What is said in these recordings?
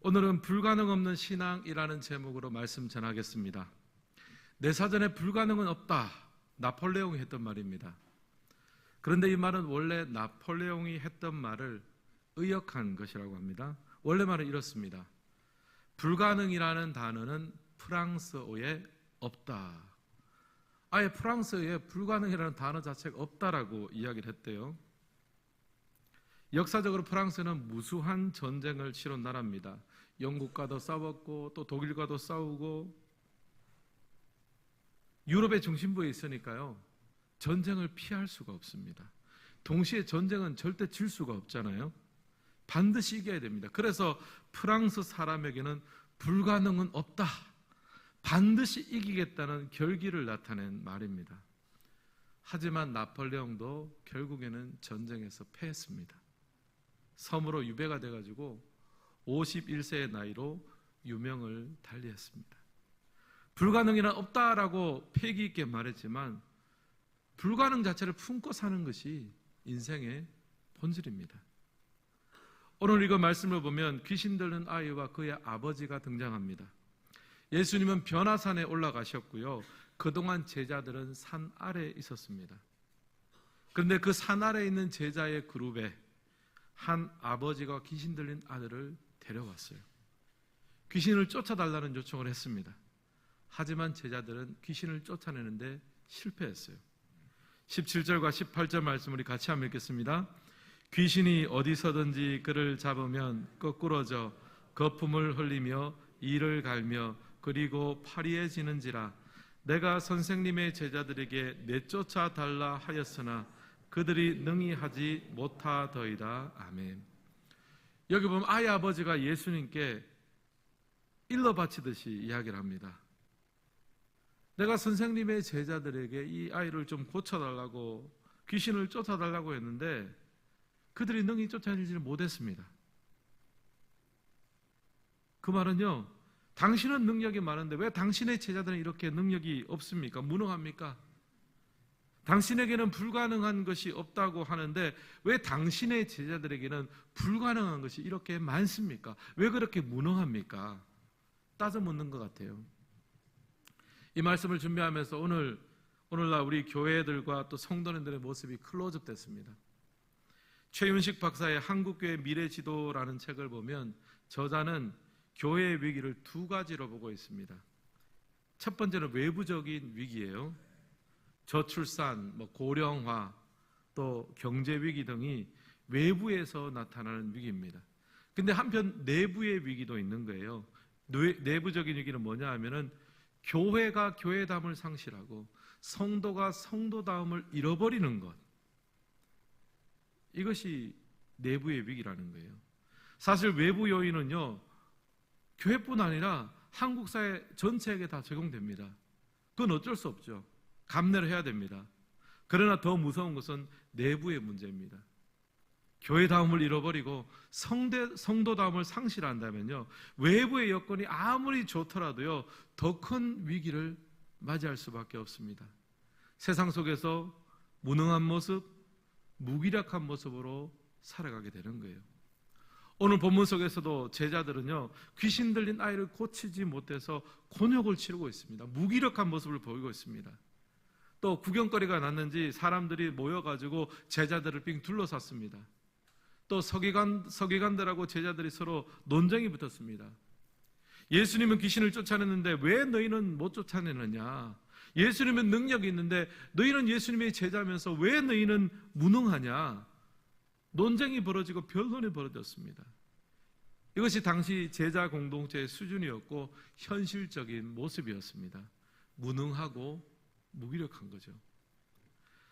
오늘은 불가능 없는 신앙이라는 제목으로 말씀 전하겠습니다. 내 사전에 불가능은 없다, 나폴레옹이 했던 말입니다. 그런데 이 말은 원래 나폴레옹이 했던 말을 의역한 것이라고 합니다. 원래 말은 이렇습니다. 불가능이라는 단어는 프랑스어에 없다. 아예 프랑스어에 불가능이라는 단어 자체가 없다라고 이야기를 했대요. 역사적으로 프랑스는 무수한 전쟁을 치른 나라입니다. 영국과도 싸웠고 또 독일과도 싸우고 유럽의 중심부에 있으니까요, 전쟁을 피할 수가 없습니다. 동시에 전쟁은 절대 질 수가 없잖아요. 반드시 이겨야 됩니다. 그래서 프랑스 사람에게는 불가능은 없다, 반드시 이기겠다는 결기를 나타낸 말입니다. 하지만 나폴레옹도 결국에는 전쟁에서 패했습니다. 섬으로 유배가 돼가지고 51세의 나이로 유명을 달리했습니다. 불가능이란 없다라고 패기 있게 말했지만 불가능 자체를 품고 사는 것이 인생의 본질입니다. 오늘 이거 말씀을 보면 귀신 들린 아이와 그의 아버지가 등장합니다. 예수님은 변화산에 올라가셨고요, 그동안 제자들은 산 아래에 있었습니다. 그런데 그 산 아래에 있는 제자의 그룹에 한 아버지가 귀신 들린 아들을 데려왔어요. 귀신을 쫓아달라는 요청을 했습니다. 하지만 제자들은 귀신을 쫓아내는데 실패했어요. 17절과 18절 말씀 우리 같이 한번 읽겠습니다. 귀신이 어디서든지 그를 잡으면 거꾸러져 거품을 흘리며 이를 갈며 그리고 파리해지는지라. 내가 선생님의 제자들에게 내쫓아 달라 하였으나 그들이 능히 하지 못하더이다. 아멘. 여기 보면 아이 아버지가 예수님께 일러 바치듯이 이야기를 합니다. 내가 선생님의 제자들에게 이 아이를 좀 고쳐달라고, 귀신을 쫓아달라고 했는데 그들이 능히 쫓아내지를 못했습니다. 그 말은요, 당신은 능력이 많은데 왜 당신의 제자들은 이렇게 능력이 없습니까? 무능합니까? 당신에게는 불가능한 것이 없다고 하는데 왜 당신의 제자들에게는 불가능한 것이 이렇게 많습니까? 왜 그렇게 무능합니까? 따져 묻는 것 같아요. 이 말씀을 준비하면서 오늘날 우리 교회들과 또 성도님들의 모습이 클로즈업 됐습니다. 최윤식 박사의 한국교회 미래지도라는 책을 보면 저자는 교회의 위기를 두 가지로 보고 있습니다. 첫 번째는 외부적인 위기예요. 저출산, 고령화, 또 경제 위기 등이 외부에서 나타나는 위기입니다. 근데 한편 내부의 위기도 있는 거예요. 내부적인 위기는 뭐냐 하면은 교회가 교회다움을 상실하고 성도가 성도다움을 잃어버리는 것, 이것이 내부의 위기라는 거예요. 사실 외부 요인은요, 교회뿐 아니라 한국 사회 전체에게 다 적용됩니다. 그건 어쩔 수 없죠. 감내를 해야 됩니다. 그러나 더 무서운 것은 내부의 문제입니다. 교회다움을 잃어버리고 성도다움을 상실한다면요, 외부의 여건이 아무리 좋더라도요, 더 큰 위기를 맞이할 수밖에 없습니다. 세상 속에서 무능한 모습, 무기력한 모습으로 살아가게 되는 거예요. 오늘 본문 속에서도 제자들은요, 귀신 들린 아이를 고치지 못해서 곤욕을 치르고 있습니다. 무기력한 모습을 보이고 있습니다. 또 구경거리가 났는지 사람들이 모여가지고 제자들을 빙 둘러쌌습니다. 또 서기관들하고 제자들이 서로 논쟁이 붙었습니다. 예수님은 귀신을 쫓아냈는데 왜 너희는 못 쫓아내느냐? 예수님은 능력이 있는데 너희는 예수님의 제자면서 왜 너희는 무능하냐? 논쟁이 벌어지고 변론이 벌어졌습니다. 이것이 당시 제자 공동체의 수준이었고 현실적인 모습이었습니다. 무능하고 무기력한 거죠.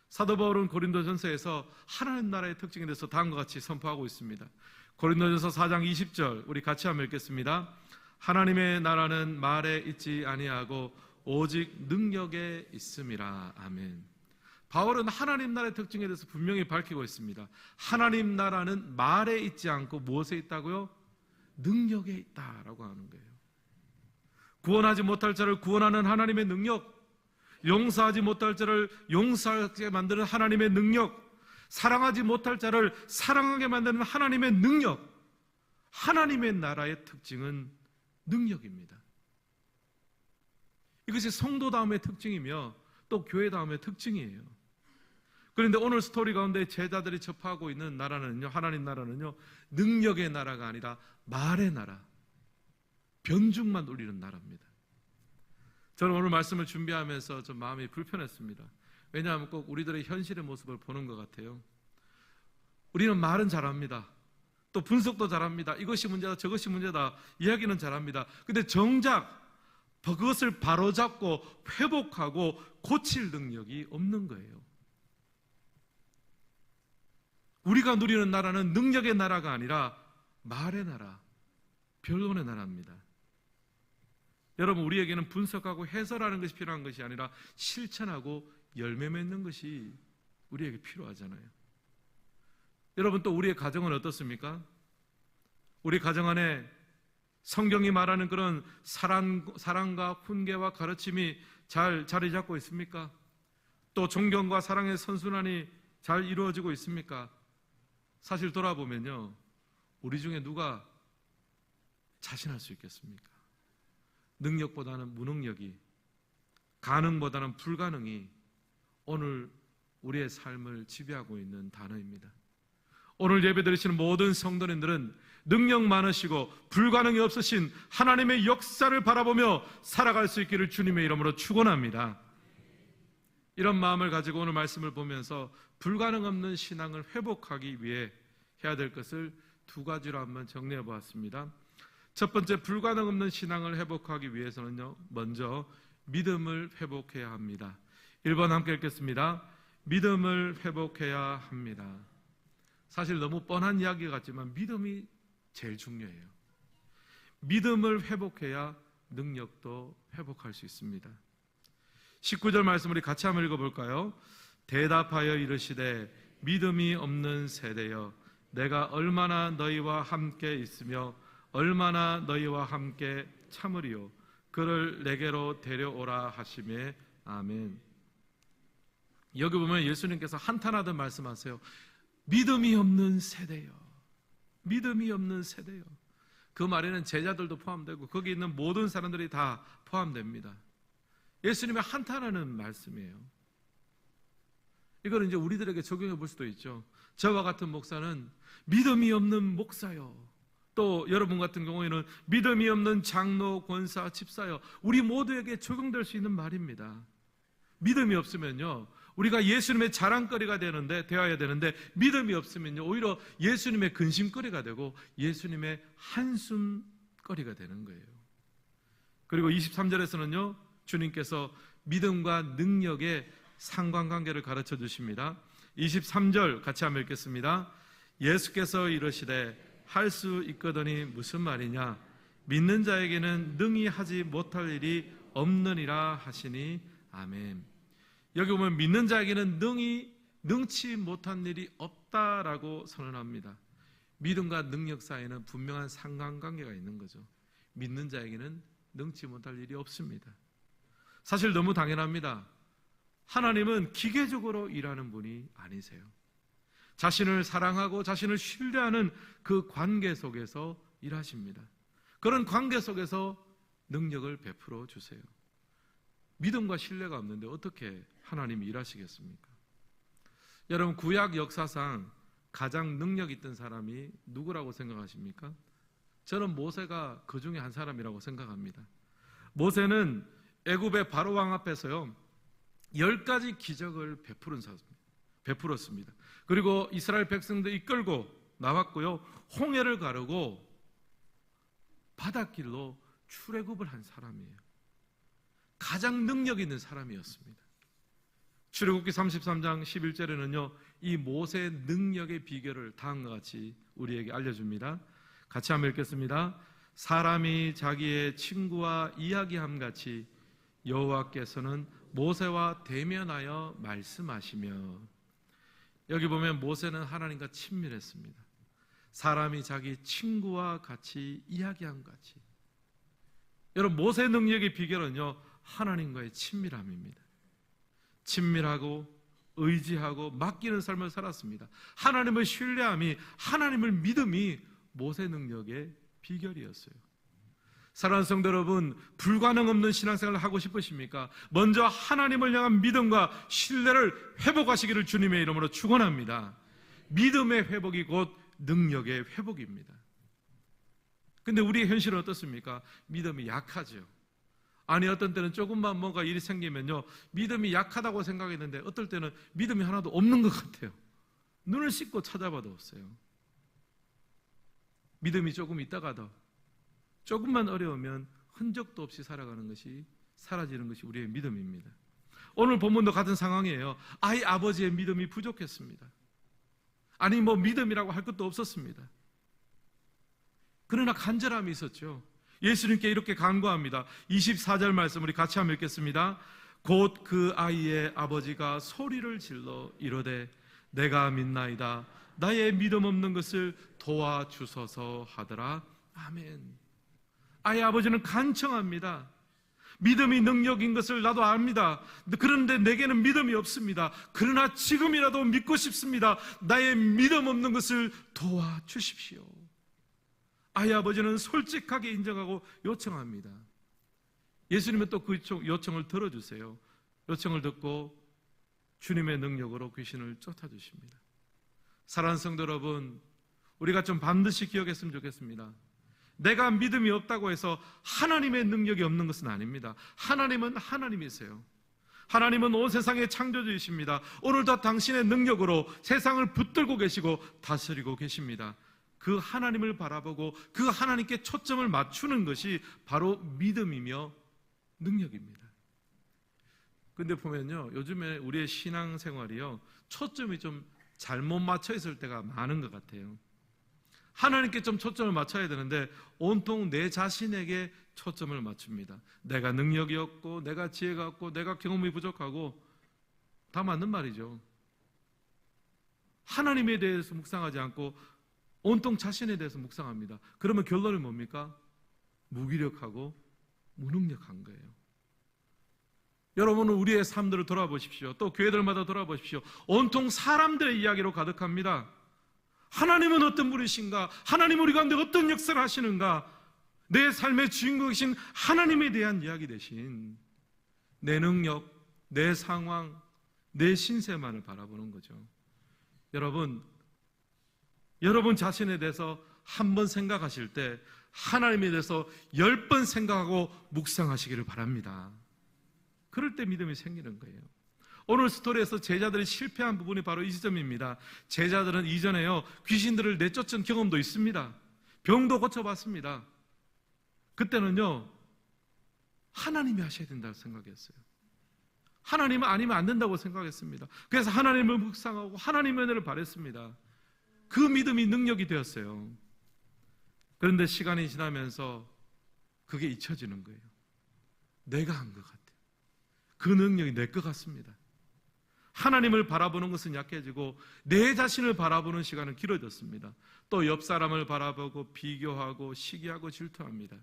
사도 바울은 고린도전서에서 하나님 나라의 특징에 대해서 다음과 같이 선포하고 있습니다. 고린도전서 4장 20절 우리 같이 한번 읽겠습니다. 하나님의 나라는 말에 있지 아니하고 오직 능력에 있음이라. 아멘. 바울은 하나님 나라의 특징에 대해서 분명히 밝히고 있습니다. 하나님 나라는 말에 있지 않고 무엇에 있다고요? 능력에 있다라고 하는 거예요. 구원하지 못할 자를 구원하는 하나님의 능력, 용서하지 못할 자를 용서하게 만드는 하나님의 능력, 사랑하지 못할 자를 사랑하게 만드는 하나님의 능력, 하나님의 나라의 특징은 능력입니다. 이것이 성도다움의 특징이며 또 교회다움의 특징이에요. 그런데 오늘 스토리 가운데 제자들이 접하고 있는 나라는요, 하나님 나라는요, 능력의 나라가 아니라 말의 나라, 변죽만 울리는 나라입니다. 저는 오늘 말씀을 준비하면서 좀 마음이 불편했습니다. 왜냐하면 꼭 우리들의 현실의 모습을 보는 것 같아요. 우리는 말은 잘합니다. 또 분석도 잘합니다. 이것이 문제다, 저것이 문제다, 이야기는 잘합니다. 근데 정작 그것을 바로잡고 회복하고 고칠 능력이 없는 거예요. 우리가 누리는 나라는 능력의 나라가 아니라 말의 나라, 변론의 나라입니다. 여러분, 우리에게는 분석하고 해설하는 것이 필요한 것이 아니라 실천하고 열매 맺는 것이 우리에게 필요하잖아요. 여러분, 또 우리의 가정은 어떻습니까? 우리 가정 안에 성경이 말하는 그런 사랑과 훈계와 가르침이 잘 자리 잡고 있습니까? 또 존경과 사랑의 선순환이 잘 이루어지고 있습니까? 사실 돌아보면요, 우리 중에 누가 자신할 수 있겠습니까? 능력보다는 무능력이, 가능보다는 불가능이 오늘 우리의 삶을 지배하고 있는 단어입니다. 오늘 예배 드리시는 모든 성도님들은 능력 많으시고 불가능이 없으신 하나님의 역사를 바라보며 살아갈 수 있기를 주님의 이름으로 축원합니다. 이런 마음을 가지고 오늘 말씀을 보면서 불가능 없는 신앙을 회복하기 위해 해야 될 것을 두 가지로 한번 정리해 보았습니다. 첫 번째, 불가능 없는 신앙을 회복하기 위해서는요, 먼저 믿음을 회복해야 합니다. 1번 함께 읽겠습니다. 믿음을 회복해야 합니다. 사실 너무 뻔한 이야기 같지만 믿음이 제일 중요해요. 믿음을 회복해야 능력도 회복할 수 있습니다. 19절 말씀 우리 같이 한번 읽어볼까요? 대답하여 이르시되 믿음이 없는 세대여 내가 얼마나 너희와 함께 있으며 얼마나 너희와 함께 참으리요 그를 내게로 데려오라 하시매. 아멘. 여기 보면 예수님께서 한탄하듯 말씀하세요. 믿음이 없는 세대요. 믿음이 없는 세대요. 그 말에는 제자들도 포함되고 거기 있는 모든 사람들이 다 포함됩니다. 예수님의 한탄하는 말씀이에요. 이거는 이제 우리들에게 적용해 볼 수도 있죠. 저와 같은 목사는 믿음이 없는 목사요. 또 여러분 같은 경우에는 믿음이 없는 장로, 권사, 집사요. 우리 모두에게 적용될 수 있는 말입니다. 믿음이 없으면요, 우리가 예수님의 자랑거리가 되어야 되는데 믿음이 없으면요, 오히려 예수님의 근심거리가 되고 예수님의 한숨거리가 되는 거예요. 그리고 23절에서는요, 주님께서 믿음과 능력의 상관관계를 가르쳐 주십니다. 23절 같이 한번 읽겠습니다. 예수께서 이르시되 할 수 있거더니 무슨 말이냐? 믿는 자에게는 능히 하지 못할 일이 없느니라 하시니. 아멘. 여기 보면 믿는 자에게는 능치 못한 일이 없다라고 선언합니다. 믿음과 능력 사이에는 분명한 상관관계가 있는 거죠. 믿는 자에게는 능치 못할 일이 없습니다. 사실 너무 당연합니다. 하나님은 기계적으로 일하는 분이 아니세요. 자신을 사랑하고 자신을 신뢰하는 그 관계 속에서 일하십니다. 그런 관계 속에서 능력을 베풀어 주세요. 믿음과 신뢰가 없는데 어떻게 하나님이 일하시겠습니까? 여러분, 구약 역사상 가장 능력 있던 사람이 누구라고 생각하십니까? 저는 모세가 그 중에 한 사람이라고 생각합니다. 모세는 애굽의 바로 왕 앞에서요 10가지 기적을 베풀었습니다. 그리고 이스라엘 백성들 이끌고 나왔고요, 홍해를 가르고 바닷길로 출애굽을 한 사람이에요. 가장 능력 있는 사람이었습니다. 출애굽기 33장 11절에는요 이 모세의 능력의 비결을 다음과 같이 우리에게 알려줍니다. 같이 한번 읽겠습니다. 사람이 자기의 친구와 이야기함 같이 여호와께서는 모세와 대면하여 말씀하시며. 여기 보면 모세는 하나님과 친밀했습니다. 사람이 자기 친구와 같이 이야기함 같이. 여러분, 모세의 능력의 비결은요 하나님과의 친밀함입니다. 친밀하고 의지하고 맡기는 삶을 살았습니다. 하나님을 신뢰함이, 하나님을 믿음이 모세 능력의 비결이었어요. 사랑하는 성도 여러분, 불가능 없는 신앙생활을 하고 싶으십니까? 먼저 하나님을 향한 믿음과 신뢰를 회복하시기를 주님의 이름으로 축원합니다. 믿음의 회복이 곧 능력의 회복입니다. 근데 우리의 현실은 어떻습니까? 믿음이 약하죠. 아니, 어떤 때는 조금만 뭔가 일이 생기면요, 믿음이 약하다고 생각했는데 어떨 때는 믿음이 하나도 없는 것 같아요. 눈을 씻고 찾아봐도 없어요. 믿음이 조금 있다가도 조금만 어려우면 흔적도 없이 살아가는 것이, 사라지는 것이 우리의 믿음입니다. 오늘 본문도 같은 상황이에요. 아이 아버지의 믿음이 부족했습니다. 아니, 뭐 믿음이라고 할 것도 없었습니다. 그러나 간절함이 있었죠. 예수님께 이렇게 간구합니다. 24절 말씀 우리 같이 한번 읽겠습니다. 곧 그 아이의 아버지가 소리를 질러 이르되 내가 믿나이다. 나의 믿음 없는 것을 도와주소서 하더라. 아멘. 아이 아버지는 간청합니다. 믿음이 능력인 것을 나도 압니다. 그런데 내게는 믿음이 없습니다. 그러나 지금이라도 믿고 싶습니다. 나의 믿음 없는 것을 도와주십시오. 아이 아버지는 솔직하게 인정하고 요청합니다. 예수님은 또 그 요청을 들어주세요. 요청을 듣고 주님의 능력으로 귀신을 쫓아주십니다. 사랑하는 성도 여러분, 우리가 좀 반드시 기억했으면 좋겠습니다. 내가 믿음이 없다고 해서 하나님의 능력이 없는 것은 아닙니다. 하나님은 하나님이세요. 하나님은 온 세상의 창조주이십니다. 오늘도 당신의 능력으로 세상을 붙들고 계시고 다스리고 계십니다. 그 하나님을 바라보고 그 하나님께 초점을 맞추는 것이 바로 믿음이며 능력입니다. 근데 보면요, 요즘에 우리의 신앙생활이요, 초점이 좀 잘못 맞춰 있을 때가 많은 것 같아요. 하나님께 좀 초점을 맞춰야 되는데 온통 내 자신에게 초점을 맞춥니다. 내가 능력이 없고, 내가 지혜가 없고, 내가 경험이 부족하고, 다 맞는 말이죠. 하나님에 대해서 묵상하지 않고 온통 자신에 대해서 묵상합니다. 그러면 결론은 뭡니까? 무기력하고 무능력한 거예요. 여러분은 우리의 삶들을 돌아보십시오. 또 교회들마다 돌아보십시오. 온통 사람들의 이야기로 가득합니다. 하나님은 어떤 분이신가? 하나님 우리 가운데 어떤 역사를 하시는가? 내 삶의 주인공이신 하나님에 대한 이야기 대신 내 능력, 내 상황, 내 신세만을 바라보는 거죠. 여러분 자신에 대해서 한 번 생각하실 때 하나님에 대해서 10번 생각하고 묵상하시기를 바랍니다. 그럴 때 믿음이 생기는 거예요. 오늘 스토리에서 제자들이 실패한 부분이 바로 이 지점입니다. 제자들은 이전에요, 귀신들을 내쫓은 경험도 있습니다. 병도 고쳐봤습니다. 그때는요, 하나님이 하셔야 된다고 생각했어요. 하나님은 아니면 안 된다고 생각했습니다. 그래서 하나님을 묵상하고 하나님의 은혜를 바랬습니다. 그 믿음이 능력이 되었어요. 그런데 시간이 지나면서 그게 잊혀지는 거예요. 내가 한 것 같아요. 그 능력이 내 것 같습니다. 하나님을 바라보는 것은 약해지고 내 자신을 바라보는 시간은 길어졌습니다. 또 옆 사람을 바라보고 비교하고 시기하고 질투합니다.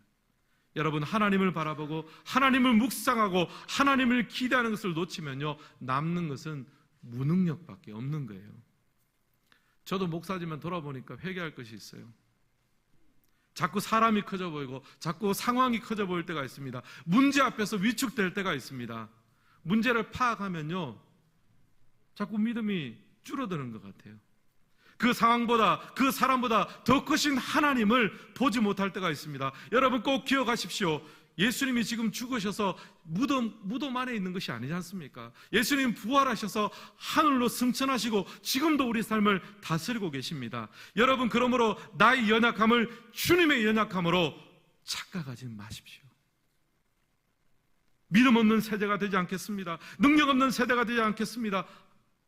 여러분, 하나님을 바라보고 하나님을 묵상하고 하나님을 기대하는 것을 놓치면요, 남는 것은 무능력밖에 없는 거예요. 저도 목사지만 돌아보니까 회개할 것이 있어요. 자꾸 사람이 커져 보이고 자꾸 상황이 커져 보일 때가 있습니다. 문제 앞에서 위축될 때가 있습니다. 문제를 파악하면요, 자꾸 믿음이 줄어드는 것 같아요. 그 상황보다, 그 사람보다 더 크신 하나님을 보지 못할 때가 있습니다. 여러분 꼭 기억하십시오. 예수님이 지금 죽으셔서 무덤 안에 있는 것이 아니지 않습니까? 예수님 부활하셔서 하늘로 승천하시고 지금도 우리 삶을 다스리고 계십니다. 여러분, 그러므로 나의 연약함을 주님의 연약함으로 착각하지 마십시오. 믿음 없는 세대가 되지 않겠습니다. 능력 없는 세대가 되지 않겠습니다.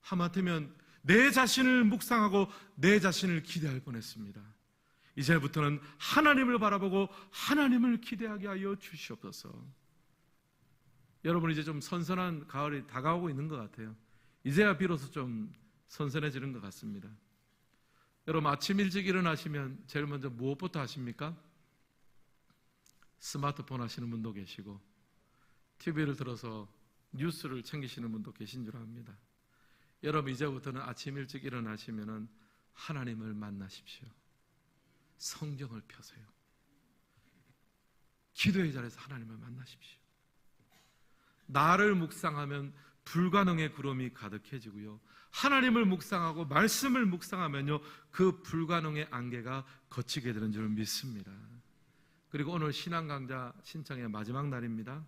하마터면 내 자신을 묵상하고 내 자신을 기대할 뻔했습니다. 이제부터는 하나님을 바라보고 하나님을 기대하게 하여 주시옵소서. 여러분, 이제 좀 선선한 가을이 다가오고 있는 것 같아요. 이제야 비로소 좀 선선해지는 것 같습니다. 여러분, 아침 일찍 일어나시면 제일 먼저 무엇부터 하십니까? 스마트폰 하시는 분도 계시고 TV를 들어서 뉴스를 챙기시는 분도 계신 줄 압니다. 여러분, 이제부터는 아침 일찍 일어나시면 하나님을 만나십시오. 성경을 펴세요. 기도의 자리에서 하나님을 만나십시오. 나를 묵상하면 불가능의 구름이 가득해지고요, 하나님을 묵상하고 말씀을 묵상하면요, 그 불가능의 안개가 걷히게 되는 줄 믿습니다. 그리고 오늘 신앙 강좌 신청의 마지막 날입니다.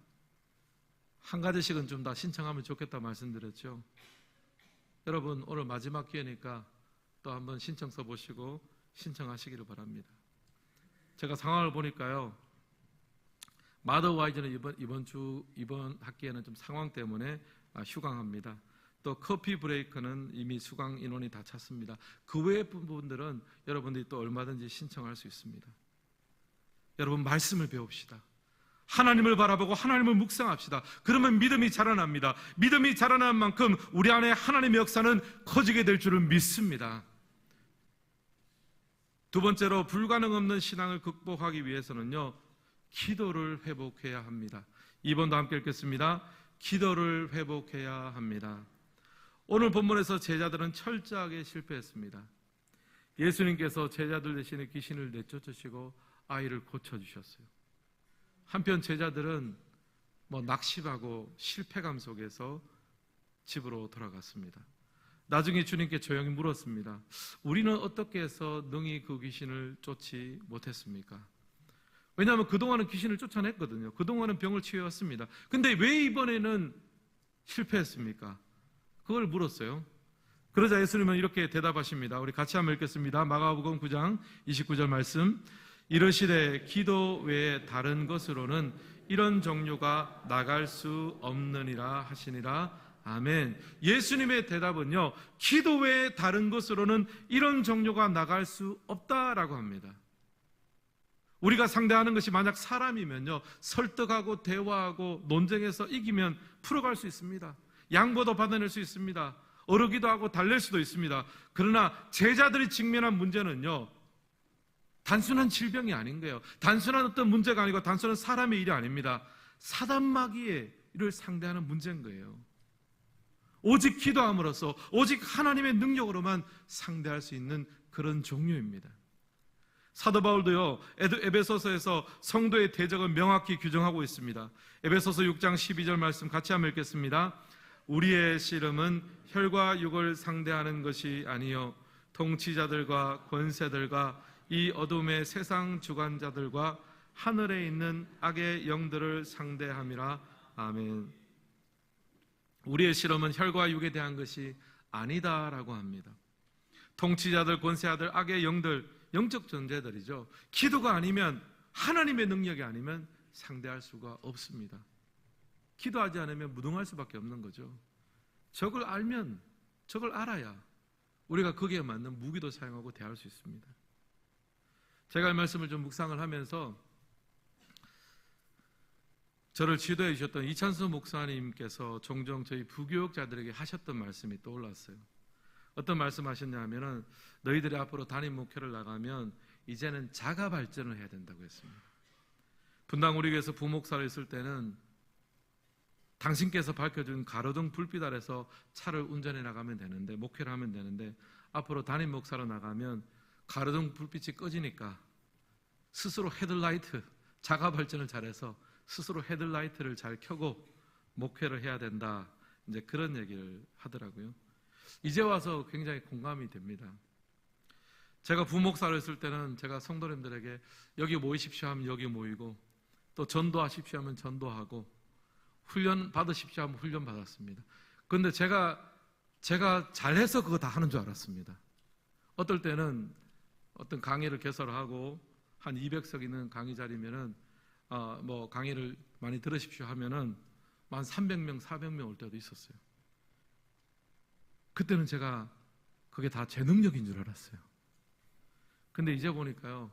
한 가지씩은 좀 다 신청하면 좋겠다 말씀드렸죠. 여러분, 오늘 마지막 기회니까 또 한번 신청서 보시고 신청하시기를 바랍니다. 제가 상황을 보니까요, 마더 와이즈는 이번 학기에는 좀 상황 때문에 휴강합니다. 또 커피 브레이크는 이미 수강 인원이 다 찼습니다. 그 외의 부분들은 여러분들이 또 얼마든지 신청할 수 있습니다. 여러분, 말씀을 배웁시다. 하나님을 바라보고 하나님을 묵상합시다. 그러면 믿음이 자라납니다. 믿음이 자라나는 만큼 우리 안에 하나님의 역사는 커지게 될 줄은 믿습니다. 두 번째로, 불가능 없는 신앙을 극복하기 위해서는요, 기도를 회복해야 합니다. 2번도 함께 읽겠습니다. 기도를 회복해야 합니다. 오늘 본문에서 제자들은 철저하게 실패했습니다. 예수님께서 제자들 대신에 귀신을 내쫓으시고 아이를 고쳐주셨어요. 한편 제자들은 낙심하고 실패감 속에서 집으로 돌아갔습니다. 나중에 주님께 조용히 물었습니다. 우리는 어떻게 해서 능히 그 귀신을 쫓지 못했습니까? 왜냐하면 그동안은 귀신을 쫓아냈거든요. 그동안은 병을 치유했습니다. 근데 왜 이번에는 실패했습니까? 그걸 물었어요. 그러자 예수님은 이렇게 대답하십니다. 우리 같이 한번 읽겠습니다. 마가복음 9장 29절 말씀. 이르시되 기도 외에 다른 것으로는 이런 종류가 나갈 수 없느니라 하시니라. 아멘. 예수님의 대답은요, 기도 외에 다른 것으로는 이런 종류가 나갈 수 없다라고 합니다. 우리가 상대하는 것이 만약 사람이면요, 설득하고 대화하고 논쟁해서 이기면 풀어갈 수 있습니다. 양보도 받아낼 수 있습니다. 어르기도 하고 달랠 수도 있습니다. 그러나 제자들이 직면한 문제는요, 단순한 질병이 아닌 거예요. 단순한 어떤 문제가 아니고 단순한 사람의 일이 아닙니다. 사단 마귀의 일을 상대하는 문제인 거예요. 오직 기도함으로써, 오직 하나님의 능력으로만 상대할 수 있는 그런 종류입니다. 사도 바울도요, 에베소서에서 성도의 대적을 명확히 규정하고 있습니다. 에베소서 6장 12절 말씀 같이 한번 읽겠습니다. 우리의 씨름은 혈과 육을 상대하는 것이 아니요 통치자들과 권세들과 이 어둠의 세상 주관자들과 하늘에 있는 악의 영들을 상대함이라. 아멘. 우리의 실험은 혈과 육에 대한 것이 아니다라고 합니다. 통치자들, 권세자들, 악의 영들, 영적 존재들이죠. 기도가 아니면, 하나님의 능력이 아니면 상대할 수가 없습니다. 기도하지 않으면 무능할 수밖에 없는 거죠. 적을 알면, 적을 알아야 우리가 거기에 맞는 무기도 사용하고 대할 수 있습니다. 제가 이 말씀을 좀 묵상을 하면서 저를 지도해 주셨던 이찬수 목사님께서 종종 저희 부교육자들에게 하셨던 말씀이 떠올랐어요. 어떤 말씀 하셨냐 하면은, 너희들이 앞으로 담임 목회를 나가면 이제는 자가 발전을 해야 된다고 했습니다. 분당 우리 교회에서 부목사로 있을 때는 당신께서 밝혀준 가로등 불빛 아래서 차를 운전해 나가면 되는데, 목회를 하면 되는데, 앞으로 담임 목사로 나가면 가로등 불빛이 꺼지니까 스스로 헤드라이트, 자가 발전을 잘해서 스스로 헤드라이트를 잘 켜고 목회를 해야 된다, 이제 그런 얘기를 하더라고요. 이제 와서 굉장히 공감이 됩니다. 제가 부목사로 있을 때는 제가 성도님들에게 여기 모이십시오 하면 여기 모이고, 또 전도하십시오 하면 전도하고, 훈련 받으십시오 하면 훈련 받았습니다. 그런데 제가 잘해서 그거 다 하는 줄 알았습니다. 어떨 때는 어떤 강의를 개설하고 한 200석 있는 강의 자리면은 강의를 많이 들으십시오 하면은 한 300명, 400명 올 때도 있었어요. 그때는 제가 그게 다 제 능력인 줄 알았어요. 근데 이제 보니까요,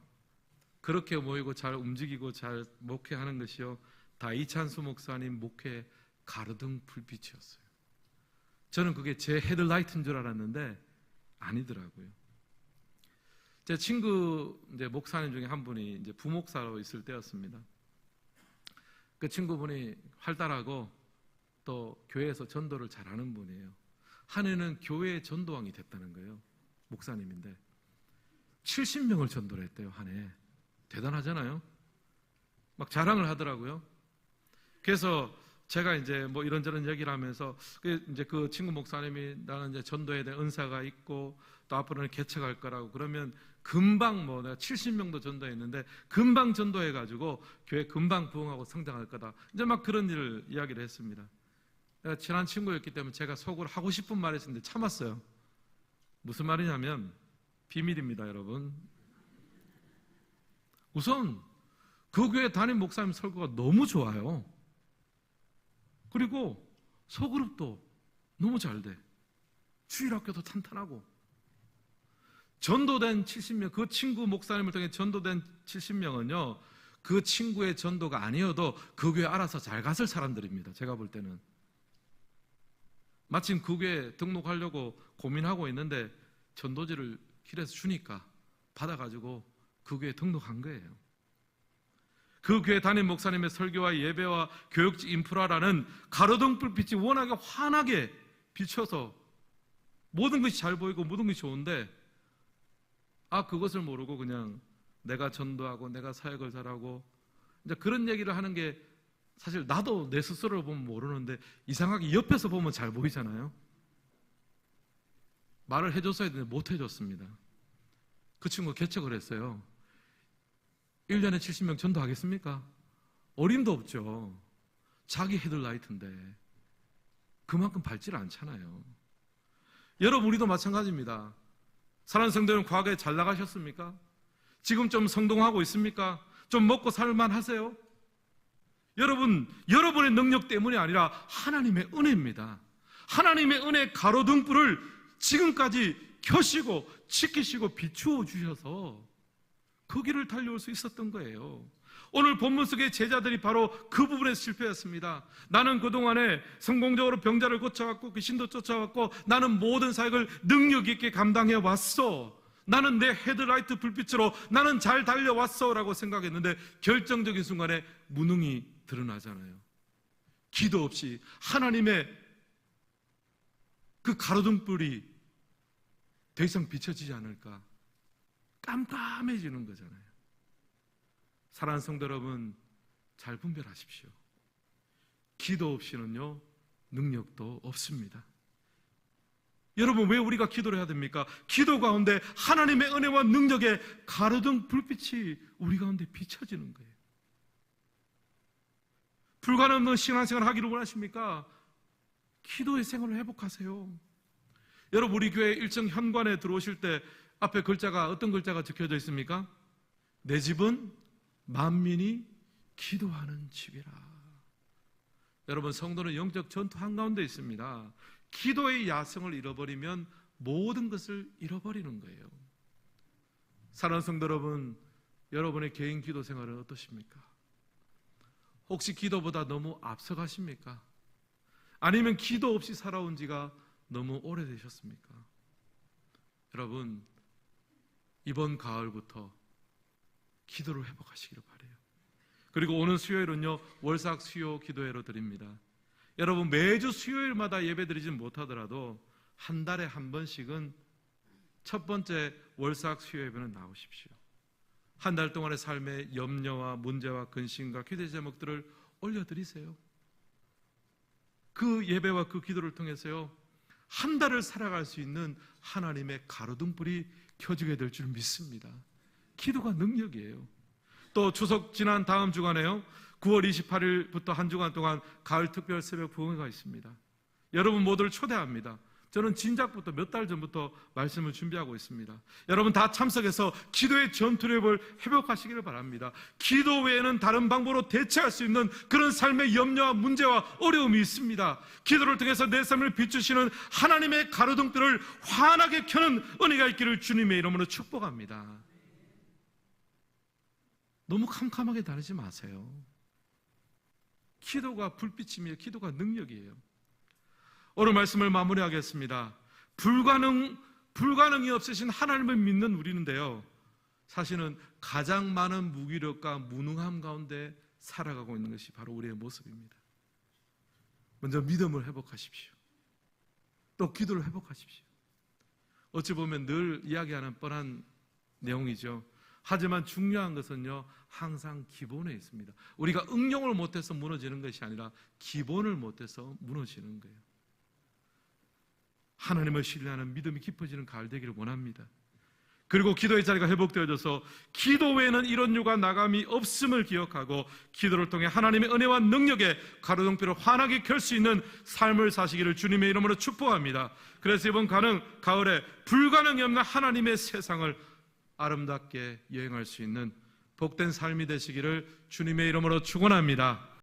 그렇게 모이고 잘 움직이고 잘 목회하는 것이요, 다 이찬수 목사님 목회 가로등 불빛이었어요. 저는 그게 제 헤드라이트인 줄 알았는데 아니더라고요. 제 친구 이제 목사님 중에 한 분이 이제 부목사로 있을 때였습니다. 그 친구분이 활달하고 또 교회에서 전도를 잘하는 분이에요. 한 해는 교회의 전도왕이 됐다는 거예요. 목사님인데. 70명을 전도를 했대요, 한 해. 대단하잖아요. 막 자랑을 하더라고요. 그래서 제가 이제 뭐 이런저런 얘기를 하면서 이제 그 친구 목사님이 나는 이제 전도에 대한 은사가 있고 또 앞으로는 개척할 거라고 그러면 금방 뭐 내가 70명도 전도했는데 금방 전도해가지고 교회 금방 부흥하고 성장할 거다. 이제 막 그런 일을 이야기를 했습니다. 내가 친한 친구였기 때문에 제가 속으로 하고 싶은 말을 했는데 참았어요. 무슨 말이냐면 비밀입니다, 여러분. 우선 그 교회 담임 목사님 설교가 너무 좋아요. 그리고 소그룹도 너무 잘 돼. 주일학교도 탄탄하고. 전도된 70명, 그 친구 목사님을 통해 전도된 70명은요, 그 친구의 전도가 아니어도 그 교회 알아서 잘 갔을 사람들입니다. 제가 볼 때는. 마침 그 교회 등록하려고 고민하고 있는데 전도지를 길에서 주니까 받아가지고 그 교회에 등록한 거예요. 그 교회 담임 목사님의 설교와 예배와 교육적 인프라라는 가로등 불빛이 워낙에 환하게 비춰서 모든 것이 잘 보이고 모든 것이 좋은데 그것을 모르고 그냥 내가 전도하고 내가 사역을 잘하고 이제 그런 얘기를 하는 게 사실 나도 내 스스로를 보면 모르는데 이상하게 옆에서 보면 잘 보이잖아요. 말을 해줬어야 되는데 못 해줬습니다. 그 친구가 개척을 했어요. 1년에 70명 전도하겠습니까? 어림도 없죠. 자기 헤드라이트인데 그만큼 밝지를 않잖아요. 여러분, 우리도 마찬가지입니다. 사랑하는 성도는 과거에 잘 나가셨습니까? 지금 좀 성공하고 있습니까? 좀 먹고 살만 하세요? 여러분, 여러분의 능력 때문이 아니라 하나님의 은혜입니다. 하나님의 은혜 가로등불을 지금까지 켜시고 지키시고 비추어 주셔서 그 길을 달려올 수 있었던 거예요. 오늘 본문 속의 제자들이 바로 그 부분에서 실패했습니다. 나는 그동안에 성공적으로 병자를 고쳐왔고 귀신도 쫓아왔고 나는 모든 사역을 능력 있게 감당해 왔어. 나는 내 헤드라이트 불빛으로 나는 잘 달려왔어 라고 생각했는데 결정적인 순간에 무능이 드러나잖아요. 기도 없이 하나님의 그 가로등불이 더 이상 비춰지지 않을까 깜깜해지는 거잖아요. 사랑하는 성도 여러분, 잘 분별하십시오. 기도 없이는요 능력도 없습니다. 여러분, 왜 우리가 기도를 해야 됩니까? 기도 가운데 하나님의 은혜와 능력의 가로등 불빛이 우리 가운데 비춰지는 거예요. 불가능한 신앙생활을 하기를 원하십니까? 기도의 생활을 회복하세요. 여러분, 우리 교회 일정 현관에 들어오실 때 앞에 글자가 어떤 글자가 적혀져 있습니까? 내 집은 만민이 기도하는 집이라. 여러분, 성도는 영적 전투 한가운데 있습니다. 기도의 야성을 잃어버리면 모든 것을 잃어버리는 거예요. 사랑하는 성도 여러분, 여러분의 개인 기도 생활은 어떠십니까? 혹시 기도보다 너무 앞서가십니까? 아니면 기도 없이 살아온 지가 너무 오래되셨습니까? 여러분, 이번 가을부터 기도를 회복하시기를 바라요. 그리고 오는 수요일은요 월삭 수요 기도회로 드립니다. 여러분, 매주 수요일마다 예배 드리진 못하더라도 한 달에 한 번씩은 첫 번째 월삭 수요 예배는 나오십시오. 한 달 동안의 삶의 염려와 문제와 근심과 기도 제목들을 올려드리세요. 그 예배와 그 기도를 통해서요 한 달을 살아갈 수 있는 하나님의 가로등불이 켜지게 될 줄 믿습니다. 기도가 능력이에요. 또 추석 지난 다음 주간에요 9월 28일부터 한 주간 동안 가을 특별 새벽 부흥회가 있습니다. 여러분 모두를 초대합니다. 저는 진작부터 몇 달 전부터 말씀을 준비하고 있습니다. 여러분 다 참석해서 기도의 전투력을 회복하시기를 바랍니다. 기도 외에는 다른 방법으로 대체할 수 있는 그런 삶의 염려와 문제와 어려움이 있습니다. 기도를 통해서 내 삶을 비추시는 하나님의 가로등불을 환하게 켜는 은혜가 있기를 주님의 이름으로 축복합니다. 너무 캄캄하게 다니지 마세요. 기도가 불빛이며 기도가 능력이에요. 오늘 말씀을 마무리하겠습니다. 불가능이 없으신 하나님을 믿는 우리는데요 사실은 가장 많은 무기력과 무능함 가운데 살아가고 있는 것이 바로 우리의 모습입니다. 먼저 믿음을 회복하십시오. 또 기도를 회복하십시오. 어찌 보면 늘 이야기하는 뻔한 내용이죠. 하지만 중요한 것은요, 항상 기본에 있습니다. 우리가 응용을 못해서 무너지는 것이 아니라 기본을 못해서 무너지는 거예요. 하나님을 신뢰하는 믿음이 깊어지는 가을 되기를 원합니다. 그리고 기도의 자리가 회복되어져서 기도 외에는 이런 유가 나감이 없음을 기억하고 기도를 통해 하나님의 은혜와 능력에 가로등불을 환하게 켤 수 있는 삶을 사시기를 주님의 이름으로 축복합니다. 그래서 이번 가을에 불가능이 없는 하나님의 세상을 아름답게 여행할 수 있는 복된 삶이 되시기를 주님의 이름으로 축원합니다.